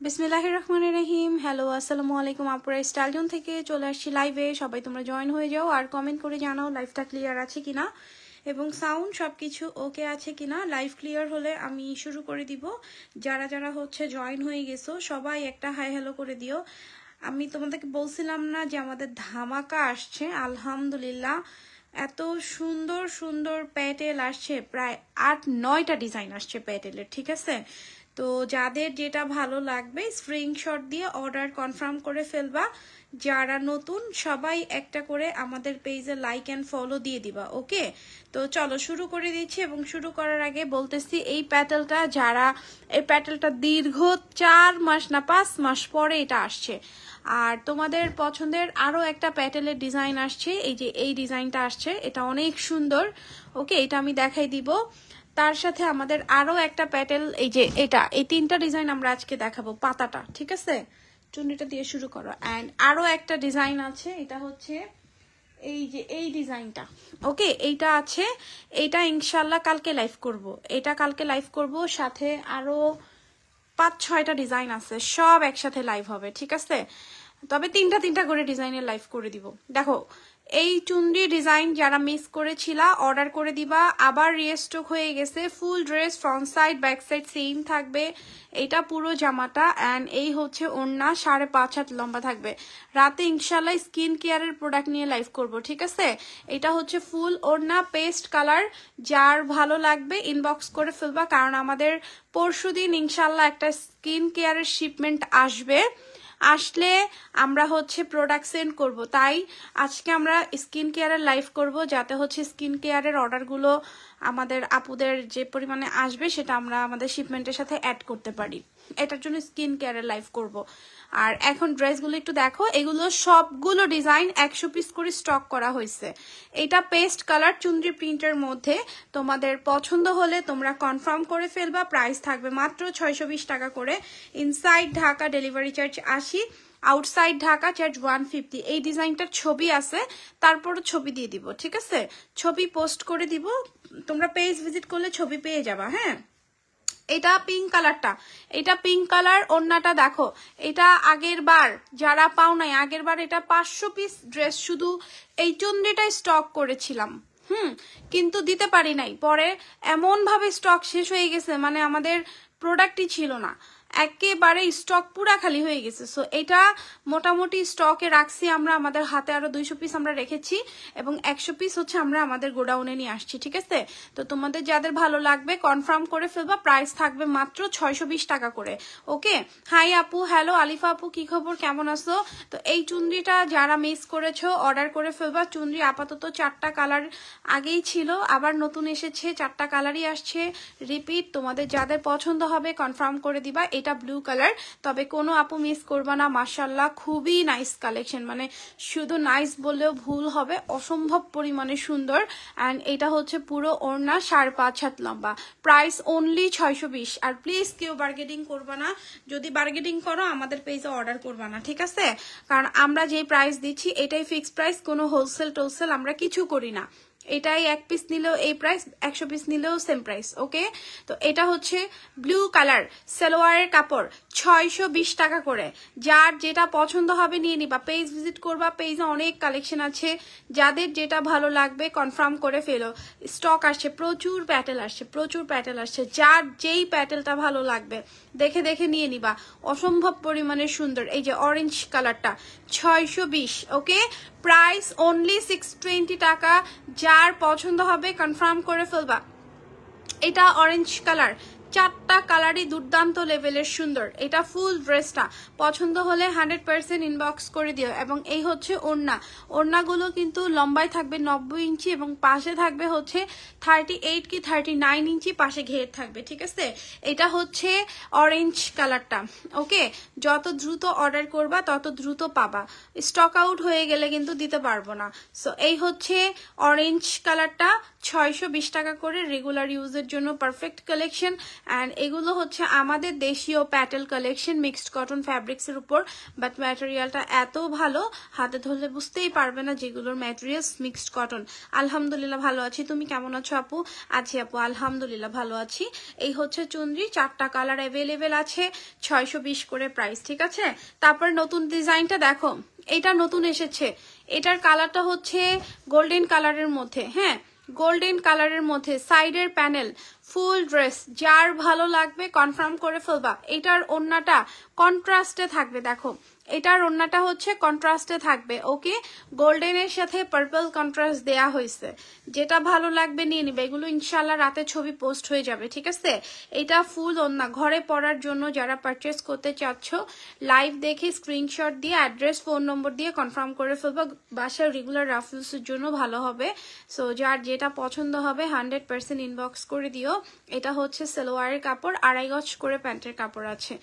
বিসমিল্লাহির রহমানির রহিম। হ্যালো, আসসালামু আলাইকুম। আপুরা স্টাইল জোন থেকে চলে আসছি লাইভে। সবাই তোমরা জয়েন হয়ে যাও আর কমেন্ট করে জানাও লাইভটা ক্লিয়ার আছে কিনা এবং সাউন্ড সব কিছু ওকে আছে কিনা। লাইভ ক্লিয়ার হলে আমি শুরু করে দিব। যারা যারা হচ্ছে জয়েন হয়ে গেছো সবাই একটা হাই হ্যালো করে দিও। আমি তোমাদেরকে বলছিলাম না যে আমাদের ধামাকা আসছে, আলহামদুলিল্লাহ এত সুন্দর সুন্দর প্যাটেল আসছে, প্রায় ৮-৯টা ডিজাইন আসছে প্যাটেলের, ঠিক আছে? তো যাদের যেটা ভালো লাগবে স্ক্রিনশট দিয়ে অর্ডার কনফার্ম করে ফেলবা। যারা নতুন সবাই একটা করে আমাদের পেজে লাইক অ্যান্ড ফলো দিয়ে দিবা, ওকে? তো চলো শুরু করে দিচ্ছি এবং শুরু করার আগে বলতেছি এই প্যাটেলটা দীর্ঘ ৪ মাস না ৫ মাস পরে এটা আসছে। আর তোমাদের পছন্দের আরো একটা প্যাটেলের ডিজাইন আসছে, এই যে এই ডিজাইনটা আসছে, এটা অনেক সুন্দর, ওকে? এটা আমি দেখাই দিব। তার সাথে আমাদের আরো একটা প্যাটেল, এই যে এই 3টা ডিজাইন আমরা আজকে দেখাবো। পাতাটা ঠিক আছে, চুন্ডিটা দিয়ে শুরু করো। অ্যান্ড আরো একটা ডিজাইন আছে, এটা হচ্ছে এই যে এই ডিজাইনটা, ওকে? এইটা আছে, এইটা ইনশাল্লাহ কালকে লাইভ করব, এটা কালকে লাইভ করব। সাথে আরো ৫-৬টা ডিজাইন আছে, সব একসাথে লাইভ হবে, ঠিক আছে? তবে 3টা করে ডিজাইনের লাইভ করে দিব। দেখো এই চুনরি ডিজাইন যারা মিস করেছিলা অর্ডার করে দিবা, আবার রিস্টক হয়ে গেছে। ফুল dress, front side back side same থাকবে। এটা পুরো জামাটা অ্যান্ড এই হচ্ছে ওড়না, 5.5 হাত লম্বা থাকবে। রাতে ইনশাল্লাহ স্কিন কেয়ারের প্রোডাক্ট নিয়ে লাইভ করব, ঠিক আছে? এটা হচ্ছে ফুল ওড়না, পেস্ট কালার। যার ভালো লাগবে ইনবক্স করে ফেলবা, কারণ আমাদের পরশুদিন ইনশাল্লাহ একটা স্কিন কেয়ারের শিপমেন্ট আসবে। আসলে আমরা হচ্ছে প্রোডাক্ট সেন্ড করব, তাই আজকে আমরা স্কিন কেয়ারের লাইভ করব, যাতে হচ্ছে স্কিন কেয়ারের অর্ডারগুলো আমাদের আপুদের যে পরিমাণে আসবে সেটা আমরা আমাদের শিপমেন্টের সাথে অ্যাড করতে পারি। এটার জন্য স্কিন কেয়ারের লাইভ করব। আর এখন ড্রেসগুলো একটু দেখো, এগুলো সবগুলো ডিজাইন 100 পিস করে স্টক করা হয়েছে। এটা পেস্ট কালার চুনরি প্রিন্টের মধ্যে, তোমাদের পছন্দ হলে তোমরা কনফার্ম করে ফেলবা। প্রাইস থাকবে মাত্র 620 টাকা করে। Inside Dhaka delivery charge 80, outside Dhaka charge 150। এই ডিজাইনটার ছবি আছে, তারপরও ছবি দিয়ে দিব, ঠিক আছে? ছবি পোস্ট করে দিব, তোমরা পেজ ভিজিট করলে ছবি পেয়ে যাবা। হ্যাঁ, এটা পিঙ্ক কালারটা, এটা পিঙ্ক কালার। ওড়নাটা দেখো, এটা আগের বার যারা পাও নাই, আগের বার এটা 500 পিস ড্রেস শুধু এই চুন্ডিটাই স্টক করেছিলাম, কিন্তু দিতে পারি নাই। পরে এমন ভাবে স্টক শেষ হয়ে গেছে, মানে আমাদের প্রোডাক্টই ছিল না, একেবারে স্টক পুরা খালি হয়ে গেছে। সো এটা মোটামুটি স্টকে রাখছি আমরা, আমাদের হাতে আরো 200 পিস আমরা রেখেছি এবং 100 পিস হচ্ছে আমরা আমাদের গোডাউনে নিয়ে আসছি, ঠিক আছে? তো তোমাদের যাদের ভালো লাগবে কনফার্ম করে ফেলবা। প্রাইস থাকবে মাত্র 620 টাকা করে, ওকে? হাই আপু, হ্যালো আলিফা আপু, কি খবর, কেমন আছো? তো এই চুনরিটা যারা মিস করেছো অর্ডার করে ফেলবা। চুনরি আপাতত 4টা কালার আগেই ছিল, আবার নতুন এসেছে, 4টা কালারই আসছে রিপিট। তোমাদের যাদের পছন্দ হবে কনফার্ম করে দিবা। এটা ব্লু কালার, তবে কোনো আপু মিস করবা না। মাশাআল্লাহ খুবই নাইস কালেকশন, মানে শুধু নাইস বললেও ভুল হবে, অসম্ভব পরিমাণে সুন্দর। অ্যান্ড এটা হচ্ছে পুরো ওড়না, 5.5 হাত লম্বা। Price only 620। আর প্লিজ কেউ বার্গেনিং করবা না, যদি বার্গেনিং করো আমাদের পেজে অর্ডার করবা না, ঠিক আছে? কারণ আমরা যে প্রাইস দিচ্ছি এটাই ফিক্সড প্রাইস, কোনো হোলসেল টোলসেল আমরা কিছু করি না। এটাই 1 পিস নিলেও এই প্রাইস, 100 পিস নিলেও সেম প্রাইস, ওকে? তো এটা হচ্ছে ব্লু কালার, সালোয়ারের কাপড়, 620 টাকা করে। যার যেটা পছন্দ হবে নিয়ে নিবা, পেজ ভিজিট করবা, পেজে অনেক কালেকশন আছে। যাদের যেটা ভালো লাগবে কনফার্ম করে ফেলো। স্টক আসছে, প্রচুর প্যাটেল আসছে। যার যেই প্যাটেলটা ভালো লাগবে দেখে দেখে নিয়ে নিবা, অসম্ভব পরিমাণে সুন্দর। এই যে অরেঞ্জ কালারটা 620, ওকে? প্রাইস অনলি 620 টাকা। যার পছন্দ হবে কনফার্ম করে ফেলবা। এটা অরেঞ্জ কালার, 4টা কালারই দুর্দান্ত লেভেলের সুন্দর। এটা ফুল ড্রেসটা পছন্দ হলে 100% ইনবক্স করে দিও। এবং এই হচ্ছে ওড়না, ওড়নাগুলো কিন্তু লম্বায় থাকবে 90 ইঞ্চি এবং পাশে থাকবে হচ্ছে 38 কি 39 ইঞ্চি, পাশে ঘের থাকবে, ঠিক আছে? এটা হচ্ছে অরেঞ্জ কালারটা, ওকে? যত দ্রুত অর্ডার করবা তত দ্রুত পাবা, স্টক আউট হয়ে গেলে কিন্তু দিতে পারবো না। সো এই হচ্ছে অরেঞ্জ কালারটা, 620 টাকা করে, রেগুলার ইউজের জন্য পারফেক্ট কালেকশন। অ্যান্ড এগুলো হচ্ছে আমাদের দেশীয় প্যাটেল কালেকশন মিক্সড কটন ফ্যাব্রিক্সের উপর, বাট ম্যাটেরিয়ালটা এত ভালো হাতে ধরলে বুঝতেই পারবে না যেগুলোর ম্যাটেরিয়ালস মিক্সড কটন। আলহামদুলিল্লাহ ভালো আছি, তুমি কেমন আছো আপু? আছি আপু, আলহামদুলিল্লাহ ভালো আছি। এই হচ্ছে চুনরি, 4টা কালার অ্যাভেলেবেল আছে, 620 করে প্রাইস, ঠিক আছে? তারপর নতুন ডিজাইনটা দেখো, এটা নতুন এসেছে, এটার কালারটা হচ্ছে গোল্ডেন কালারের মধ্যে, হ্যাঁ গোল্ডেন কালারের মধ্যে, সাইডের প্যানেল, ফুল ড্রেস, যার ভালো লাগবে কনফার্ম করে ফেলবা। এটার ওড়নাটা কন্ট্রাস্টে থাকবে, দেখো এটার ওড়নাটা হচ্ছে কন্ট্রাস্টে থাকবে, ওকে? গোল্ডেনের সাথে পার্পল কন্ট্রাস্ট দেয়া হয়েছে, যেটা ভালো লাগবে নিয়ে নিবে। এগুলো ইনশাল্লাহ রাতে ছবি পোস্ট হয়ে যাবে, ঠিক আছে? এটা ফুল ওড়না, ঘরে পরার জন্য যারা পারচেস করতে চাচ্ছ লাইভ দেখে স্ক্রিনশট দিয়ে অ্যাড্রেস ফোন নম্বর দিয়ে কনফার্ম করে ফেলবা, বাসার রেগুলার রাফ ইউজের জন্য ভালো হবে। সো যার যেটা পছন্দ হবে 100% ইনবক্স করে দিও। এটা হচ্ছে সালোয়ারের কাপড়, 2.5 গজ করে প্যান্টের কাপড় আছে।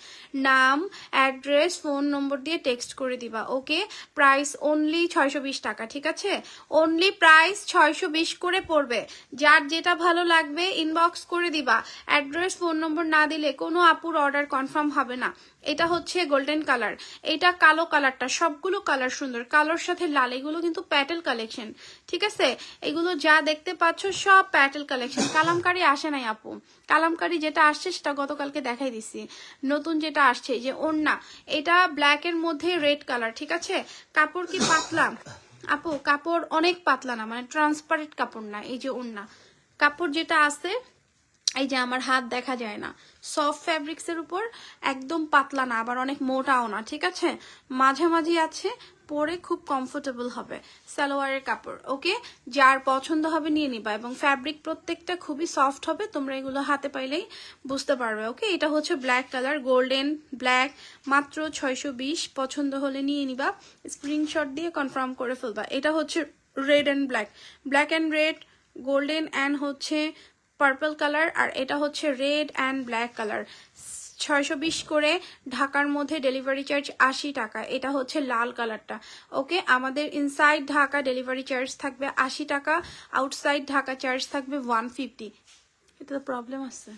নাম, অ্যাড্রেস, ফোন নম্বর দিয়ে টেক্সট করে দিবা, ওকে? প্রাইস অনলি 620 টাকা, ঠিক আছে? অনলি প্রাইস 620 করে পড়বে। যার যেটা ভালো লাগবে ইনবক্স করে দিবা। অ্যাড্রেস ফোন নম্বর না দিলে কোনো আপুর অর্ডার কনফার্ম হবে না। এটা হচ্ছে গোল্ডেন কালার, এটা কালো কালারটা, সবগুলো কালার সুন্দর, কালোর সাথে লাল, এগুলো কিন্তু প্যাটেল কালেকশন, ঠিক আছে? এগুলো যা দেখতে পাচ্ছ সব প্যাটেল কালেকশন, কালামকারি আসে নাই আপু। কালামকারি যেটা আসছে সেটা গতকালকে দেখাই দিছি, নতুন যেটা আসছে যে ওড়না, এটা ব্ল্যাক এর মধ্যে রেড কালার, ঠিক আছে? কাপড় কি পাতলা আপু? কাপড় অনেক পাতলা না, মানে ট্রান্সপারেন্ট কাপড় না। এই যে ওড়না কাপড় যেটা আছে, এই যে আমার হাত দেখা যায় না, সফট ফ্যাব্রিক্স এর উপর, একদম পাতলা না আবার অনেক মোটাও না, ঠিক আছে? মাঝামাঝি আছে, পরে খুব কমফোর্টেবল হবে। সালোয়ারের কাপড়, ওকে? যার পছন্দ হবে নিয়ে নিবা, এবং ফ্যাব্রিক প্রত্যেকটা খুবই সফট হবে, তোমরা এগুলো হাতে পাইলেই বুঝতে পারবে, ওকে? এটা হচ্ছে ব্ল্যাক কালার, গোল্ডেন ব্ল্যাক, মাত্র 620, পছন্দ হলে নিয়ে নিবা, স্ক্রিনশট দিয়ে কনফার্ম করে ফেলবা। এটা হচ্ছে red and black, black and red, golden and হচ্ছে পার্পল কালার, আর এটা হচ্ছে রেড অ্যান্ড ব্ল্যাক কালার। 620 করে, ঢাকার মধ্যে ডেলিভারি চার্জ 80 টাকা। এটা হচ্ছে লাল কালারটা, ওকে? আমাদের ইনসাইড ঢাকা ডেলিভারি চার্জ থাকবে 80 টাকা, আউটসাইড ঢাকা চার্জ থাকবে 150। এটা তো প্রবলেম আছে।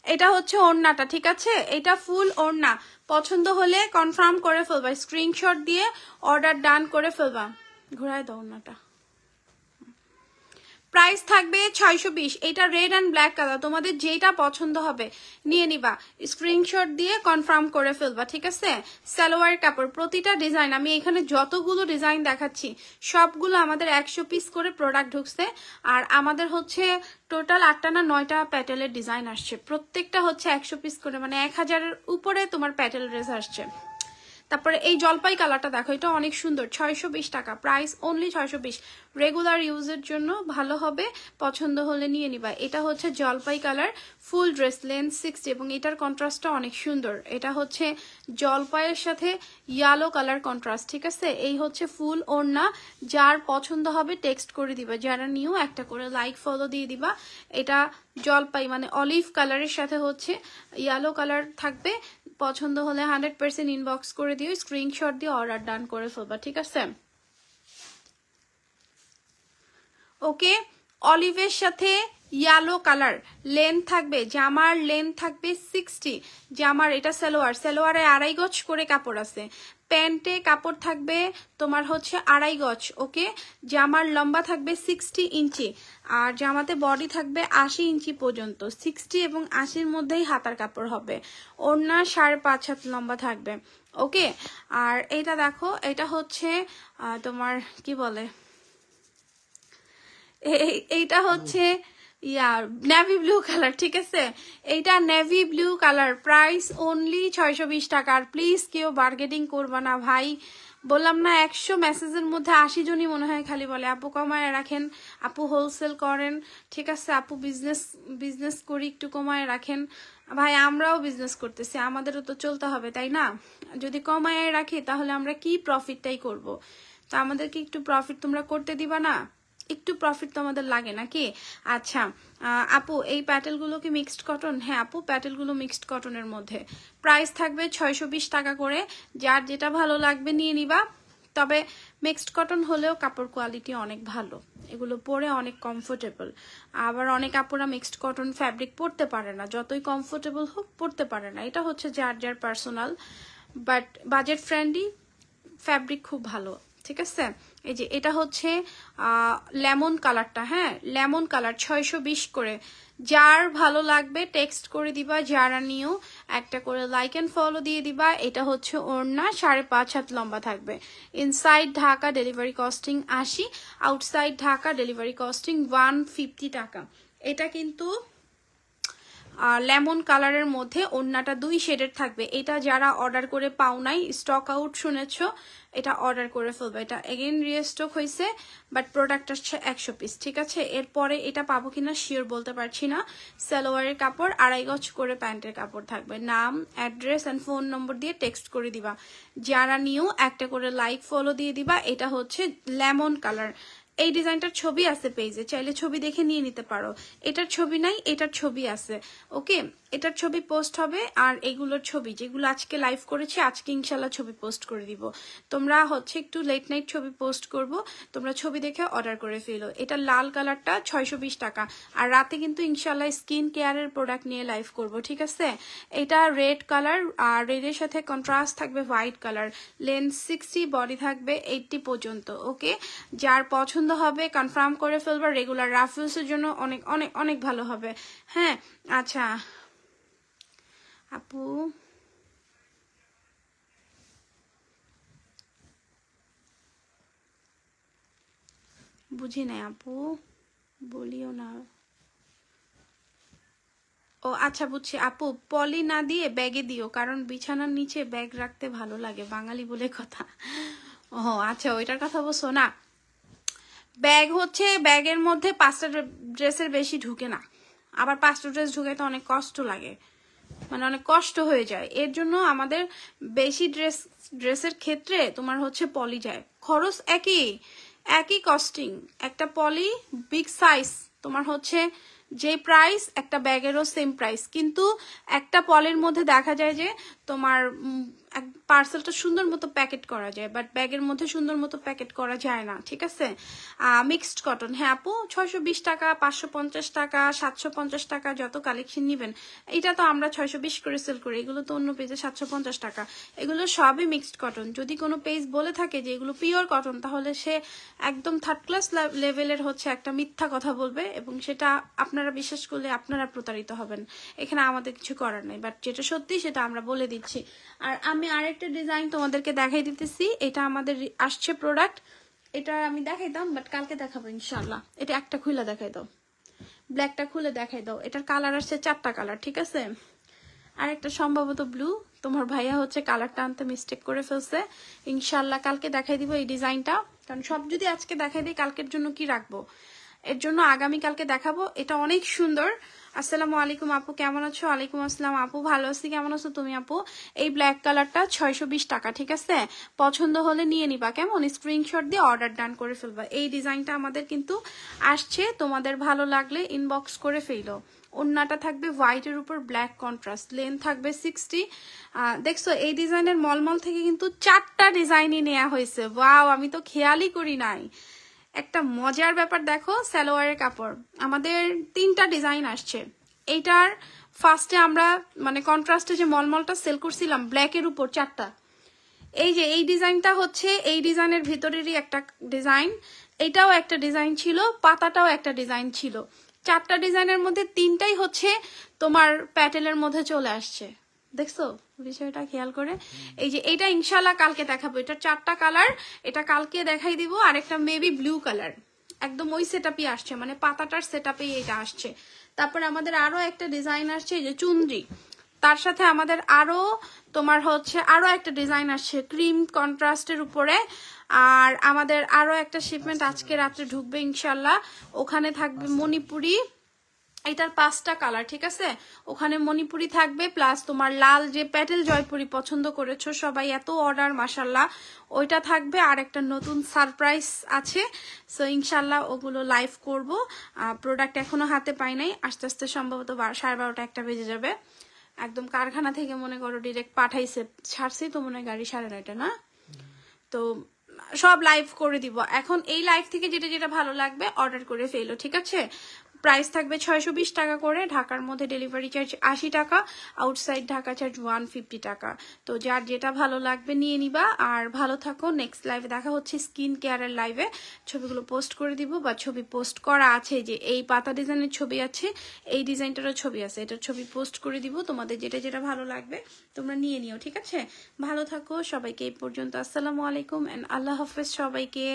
এটা হচ্ছে ওড়নাটা, ঠিক আছে? এটা ফুল ওড়না, পছন্দ হলে কনফার্ম করে ফেলবা, স্ক্রিনশট দিয়ে অর্ডার ডান করে ফেলবা। ঘুরাই দাও ওড়নাটা। প্রাইস থাকবে 620। এটা রেড অ্যান্ড ব্ল্যাক কালার, তোমাদের যেটা পছন্দ হবে নিয়ে নিবা, স্ক্রিনশট দিয়ে কনফার্ম করে ফেলবা, ঠিক আছে? সালোয়ার কাপড়, প্রতিটা ডিজাইন, আমি এখানে যতগুলো ডিজাইন দেখাচ্ছি সবগুলো আমাদের 100 পিস করে প্রোডাক্ট ঢুকছে, আর আমাদের হচ্ছে টোটাল 8টা না 9টা প্যাটেলের ডিজাইন আসছে, প্রত্যেকটা হচ্ছে 100 পিস করে, মানে 1000-এর উপরে তোমার প্যাটেল ড্রেস আসছে। তারপরে এই জলপাই কালারটা দেখো, এটা অনেক সুন্দর, 620 টাকা, প্রাইস অনলি 620। রেগুলার ইউজের জন্য ভালো হবে, পছন্দ হলে নিয়ে নিবা। এটা হচ্ছে জলপাই কালার, ফুল ড্রেস, লেন্থ 60, এবং এটার কন্ট্রাস্টটা অনেক সুন্দর। এটা হচ্ছে জলপাইয়ের সাথে ইয়েলো কালার কন্ট্রাস্ট, ঠিক আছে? এই হচ্ছে ফুল ওড়না, যার পছন্দ হবে টেক্সট করে দিবা, যারা নিও একটা করে লাইক ফলো দিয়ে দিবা। এটা জলপাই মানে অলিভ কালারের সাথে হচ্ছে ইয়েলো কালার থাকবে, পছন্দ হলে 100% ইনবক্স করে দিও, স্ক্রিনশট দিয়ে অর্ডার ডান করে ফেলবা, ঠিক আছে? ওকে, অলিভের সাথে ইয়েলো কালার, লেন্থ থাকবে, জামার লেন্থ থাকবে 60, জামার এটা সালোয়ার, সালোয়ারে 2.5 গজ করে কাপড় আছে, প্যান্টে কাপড় থাকবে তোমার হচ্ছে 2.5 গজ, ওকে? জামার লম্বা থাকবে 60 ইঞ্চি, আর জামাতে বডি থাকবে 80 ইঞ্চি পর্যন্ত, 60 এবং 80-র মধ্যেই হাতার কাপড় হবে, ওড়না 5.5 হাত লম্বা থাকবে, ওকে? আর এটা দেখো, এটা হচ্ছে তোমার কি বলে, এইটা হচ্ছে নেভি ব্লু কালার, ঠিক আছে? এইটা navy blue colour, price only 620 টাকা। আর প্লিজ কেউ বার্গেনিং করবা না ভাই, বললাম না 100 মেসেজের মধ্যে 80 জনই মনে হয় খালি বলে আপু কমায় রাখেন, আপু হোলসেল করেন, ঠিক আছে? আপু বিজনেস করি, একটু কমায় রাখেন। ভাই আমরাও বিজনেস করতেছি, আমাদেরও তো চলতে হবে, তাই না? যদি কমায় রাখি তাহলে আমরা কি প্রফিটটাই করব? তো আমাদেরকে একটু প্রফিট তোমরা করতে দিবা না? একটু প্রফিট তো আমাদের লাগে নাকি? আচ্ছা আপু, এই প্যাটেলগুলো কি মিক্সড কটন? হ্যাঁ আপু, প্যাটেলগুলো মিক্সড কটনের মধ্যে, প্রাইস থাকবে 620 টাকা করে, যার যেটা ভালো লাগবে নিয়ে নিবা। তবে মিক্সড কটন হলেও কাপড় কোয়ালিটি অনেক ভালো, এগুলো পরে অনেক কমফোর্টেবল। আবার অনেক আপুরা মিক্সড কটন ফ্যাব্রিক পরতে পারে না, যতই কমফোর্টেবল হোক পরতে পারে না, এটা হচ্ছে যার যার personal. But budget friendly fabric খুব ভালো, ঠিক আছে। এই যে এটা হচ্ছে লেমন কালারটা, হ্যাঁ লেমন কালার 620 করে। যার ভালো লাগবে টেক্সট করে দিবা, যারা নিও একটা করে লাইক এন্ড ফলো দিয়ে দিবা। এটা হচ্ছে ওড়না, 5.5 হাত লম্বা থাকবে। Inside Dhaka delivery costing 80, outside Dhaka delivery costing 150 টাকা। এটা কিন্তু লেমন কালারের মধ্যে ওড়নাটা 2 শেডের থাকবে। এটা যারা অর্ডার করে পাও নাই, স্টক আউট শুনেছো, এটা অর্ডার করে ফেলবে। এটা এগেইন রিস্টক হয়েছে, বাট প্রোডাক্ট আসছে 100 পিস, ঠিক আছে। এরপরে এটা পাবো কিনা শিওর বলতে পারছি না। সালোয়ারের কাপড় 2.5 গজ করে প্যান্টের কাপড় থাকবে। নাম, অ্যাড্রেস অ্যান্ড ফোন নম্বর দিয়ে টেক্সট করে দিবা। যারা নিও একটা করে লাইক ফলো দিয়ে দিবা। এটা হচ্ছে লেমন কালার। এই ডিজাইনটার ছবি আছে পেজে, চাইলে ছবি দেখে নিয়ে নিতে পারো। এটার ছবি নাই, এটার ছবি আছে, ওকে। এটার ছবি পোস্ট হবে, আর এগুলোর ছবি যেগুলো আজকে লাইভ করেছি আজকে ইনশাল্লাহ ছবি পোস্ট করে দিব। তোমরা হচ্ছে একটু লেট নাইট ছবি পোস্ট করব, তোমরা ছবি দেখে অর্ডার করে ফেলো। এটা লাল কালারটা 620 টাকা। আর রাতে কিন্তু ইনশাল্লাহ স্কিন কেয়ারের প্রোডাক্ট নিয়ে লাইভ করব, ঠিক আছে। এটা রেড কালার, আর রেডের সাথে কন্ট্রাস্ট থাকবে হোয়াইট কালার। লেন্থ 60, বডি থাকবে 80 পর্যন্ত, ওকে। যার পছন্দ হবে কনফার্ম করে ফেলবা, রেগুলার রাফ ইউজের জন্য অনেক অনেক অনেক ভালো হবে, হ্যাঁ। আচ্ছা আপু, বুঝি নাই আপু, বলিও না। ও আচ্ছা বুঝছি আপু, পলি না দিয়ে ব্যাগে দিও, কারণ বিছানার নিচে ব্যাগ রাখতে ভালো লাগে, বাঙালি বলে কথা। ও আচ্ছা, ওইটার কথা বলছো না। ব্যাগ হচ্ছে, ব্যাগের মধ্যে 5টা ড্রেসের বেশি ঢুকে না, আবার 5টা ড্রেস ঢুকাইতে অনেক কষ্ট লাগে, মানে অনেক কষ্ট হয়ে যায়। এর জন্য আমাদের বেশি ড্রেসের ক্ষেত্রে তোমার হচ্ছে পলি যায়, খরচ একই কস্টিং। একটা পলি বিগ সাইজ তোমার হচ্ছে যে প্রাইস, একটা ব্যাগেরও সেম প্রাইস, কিন্তু একটা পলির মধ্যে দেখা যায় যে তোমার পার্সেলটা সুন্দর মতো প্যাকেট করা যায়, বাট ব্যাগের মধ্যে সুন্দর মতো প্যাকেট করা যায় না, ঠিক আছে। মিক্সড কটন, হ্যাঁ আপু 620 টাকা, 550 টাকা, 750 টাকা, যত কালেকশন নিবেন। এটা তো আমরা 620 করে সেল করি, এগুলো তো অন্য পেজে 750 টাকা। এগুলো সবই মিক্সড কটন। যদি কোনো পেজ বলে থাকে যে এগুলো পিওর কটন, তাহলে সে একদম থার্ড ক্লাস লেভেলের হচ্ছে একটা মিথ্যা কথা বলবে, এবং সেটা আপনারা বিশ্বাস করলে আপনারা প্রতারিত হবেন। এখানে আমাদের কিছু করার নেই, বাট যেটা সত্যি সেটা আমরা বলে দিচ্ছি। আর আমি আরেকটা ডিজাইন তোমাদেরকে দেখাই দিতেছি, এটা আমাদের আসছে প্রোডাক্ট, এটা আমি দেখাইতাম বাট কালকে দেখাবো ইনশাল্লাহ। এটা একটা খুলে দেখাই দাও, ব্ল্যাকটা খুলে দেখাই দাও। এটার কালার আসছে 4টা কালার, ঠিক আছে। আর একটা সম্ভবত ব্লু, তোমার ভাইয়া হচ্ছে কালারটা আনতে মিস্টেক করে ফেলছে। ইনশাল্লাহ কালকে দেখাই দিব এই ডিজাইনটা, কারণ সব যদি আজকে দেখাই দিই কালকের জন্য কি রাখবো, এর জন্য আগামীকালকে দেখাবো। এটা অনেক সুন্দর। আসসালামু আলাইকুম আপু, কেমন আছো? ওয়ালাইকুম আসসালাম আপু, ভালো আছি, কেমন আছো তুমি আপু? এই ব্ল্যাক কালারটা 620 টাকা, ঠিক আছে। পছন্দ হলে নিয়ে নিবা, কেমন, স্ক্রিনশট দিয়ে অর্ডার ডান করে ফেলবা। এই ডিজাইনটা আমাদের কিন্তু আসছে, তোমাদের ভালো লাগলে ইনবক্স করে ফেলো। ওড়নাটা থাকবে হোয়াইটের উপর ব্ল্যাক কন্ট্রাস্ট, লেন্থ থাকবে 60। দেখছো এই ডিজাইনের মলমল থেকে কিন্তু 4টা ডিজাইনই নেওয়া হয়েছে। ওয়াও, আমি তো খেয়ালই করি নাই। একটা মজার ব্যাপার দেখো, সালোয়ারের কাপড় আমাদের 3টা ডিজাইন আসছে। এইটার ফার্স্টে আমরা মানে কন্ট্রাস্টে যে মলমলটা সেল করছিলাম ব্ল্যাকের উপর 4টা, এই যে এই ডিজাইনটা হচ্ছে এই ডিজাইনের ভিতরেরই একটা ডিজাইন, এটাও একটা ডিজাইন ছিল, পাতাটাও একটা ডিজাইন ছিল। 4টা ডিজাইনের মধ্যে 3টাই হচ্ছে তোমার প্যাটেলের মধ্যে চলে আসছে, দেখছো বিষয়টা খেয়াল করে। এই যে এটা ইনশাল্লাহ কালকে দেখাবো, এটা 4টা কালার, এটা কালকে দেখাই দিব। আর একটা মেবি ব্লু কালার, একদম ওই সেটআপই আসছে, মানে পাতাটার সেটআপেই এটা আসছে। তারপর আমাদের আরো একটা ডিজাইন আসছে, এই যে চুনরি, তার সাথে আমাদের আরো তোমার হচ্ছে আরো একটা ডিজাইন আসছে ক্রিম কন্ট্রাস্টের উপরে। আর আমাদের আরো একটা শিপমেন্ট আজকে রাত্রে ঢুকবে ইনশাল্লাহ, ওখানে থাকবে মণিপুরি, এটার 5টা কালার, ঠিক আছে। ওখানে মণিপুরি থাকবে, প্লাস তোমার লাল যে প্যাটেল জয়পুরি পছন্দ করেছো সবাই, এত অর্ডার মাশাল্লাহ, ওইটা থাকবে। আর একটা নতুন সারপ্রাইজ আছে, সো ইনশাল্লাহ ওগুলো লাইভ করব। প্রোডাক্ট এখনো হাতে পাই নাই, আস্তে আস্তে সম্ভবত 12:30 একটা বেজে যাবে। একদম কারখানা থেকে মনে করো ডিরেক্ট পাঠাইছে, ছাড়ছি তো মনে হয় গাড়ি 9:30 না, তো সব লাইভ করে দিব। এখন এই লাইভ থেকে যেটা যেটা ভালো লাগবে অর্ডার করে ফেলো, ঠিক আছে? প্রাইস থাকবে 620 টাকা করে, ঢাকার মধ্যে ডেলিভারি চার্জ 80 টাকা, আউটসাইড ঢাকা চার্জ 150 টাকা। তো যার যেটা ভালো লাগবে নিয়ে নিবা। আর ভালো থাকো, নেক্সট লাইভে দেখা হচ্ছে স্কিন কেয়ারের লাইভে। ছবিগুলো পোস্ট করে দিব, বা ছবি পোস্ট করা আছে, যে এই পাতা ডিজাইনের ছবি আছে, এই ডিজাইনটারও ছবি আছে, এটার ছবি পোস্ট করে দিব। তোমাদের যেটা যেটা ভালো লাগবে তোমরা নিয়ে নিও, ঠিক আছে? ভালো থাকো সবাইকে। এই পর্যন্ত আসসালামু আলাইকুম এন্ড আল্লাহ হাফেজ সবাইকে।